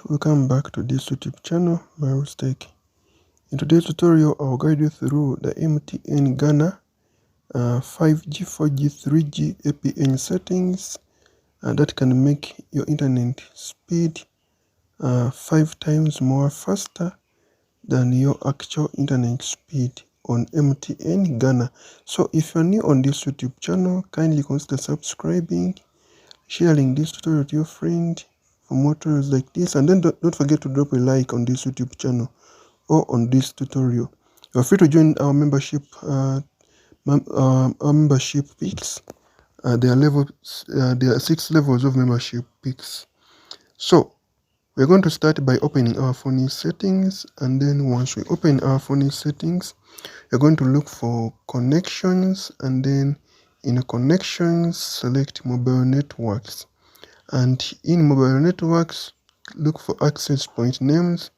Welcome back to this YouTube channel, Tech. In today's tutorial, I'll guide you through the MTN Ghana 5G, 4G, 3G APN settings that can make your internet speed 5 times more faster than your actual internet speed on MTN Ghana. So if you're new on this YouTube channel, kindly consider subscribing, sharing this tutorial to your friend for more tutorials like this, and then don't forget to drop a like on this YouTube channel or on this tutorial. You're free to join our membership peaks. There are 6 levels of membership peaks. So we're going to start by opening our phone settings, and then once we open our phone settings, you're going to look for connections, and then in connections select mobile networks, and in mobile networks look for access point names,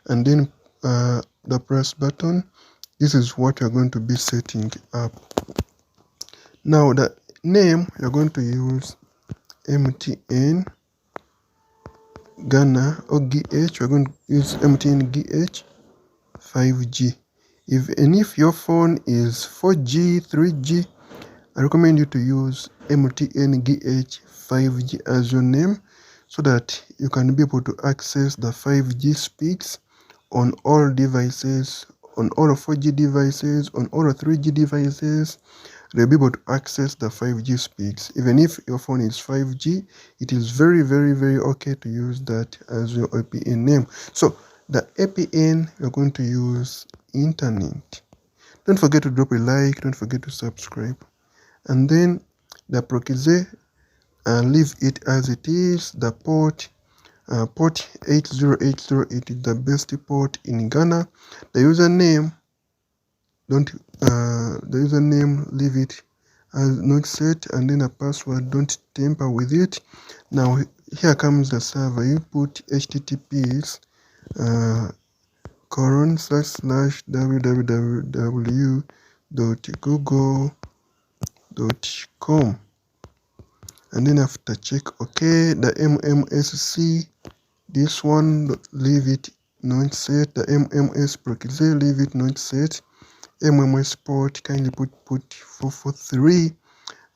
and then the press button. This is what you're going to be setting up. Now the name, you're going to use MTN Ghana or GH. We're going to use MTN GH 5G. If your phone is 4G, 3G, I recommend you to use MTN GH 5G as your name, so that you can be able to access the 5G speeds on all devices, on all 4G devices, on all 3G devices. They'll be able to access the 5G speeds. Even if your phone is 5G, it is very okay to use that as your APN name. So the APN, you're going to use internet. Don't forget to drop a like, don't forget to subscribe. And then the proxy, leave it as it is. The port 80808 is the best port in Ghana. The username, leave it as not set, and then a password, don't tamper with it. Now here comes the server. You put https www.google.com, and then after check OK. The MMSC, this one, leave it not set. The MMS proxy, leave it not set. MMS port, kindly put 443,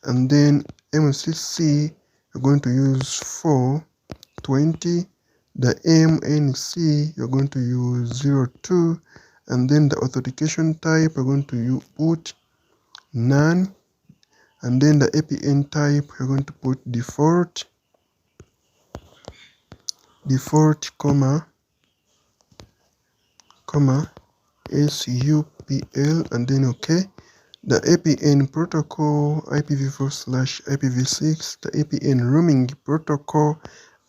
and then MCC, you're going to use 420. The MNC, you're going to use 02, and then the authentication type, you're going to put none, and then the APN type, you're going to put default, comma SUPL, and then OK. The APN protocol, IPv4/IPv6, the APN roaming protocol,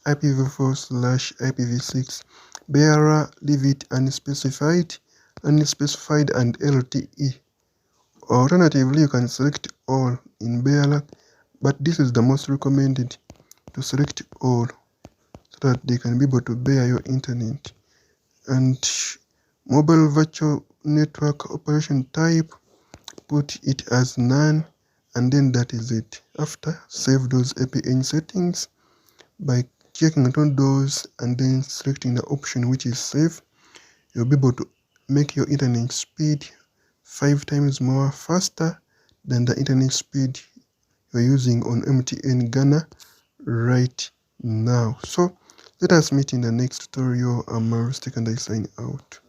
IPv4/IPv6, bearer, leave it unspecified, and LTE. Alternatively, you can select all in bearer, but this is the most recommended, to select all, so that they can be able to bear your internet. And mobile virtual network operation type, put it as none, and then that is it. After, save those APN settings by checking on those and then selecting the option which is save. You'll be able to make your internet speed 5 times more faster than the internet speed you're using on MTN Ghana right now. So let us meet in the next tutorial. I'm Tech, and I sign out.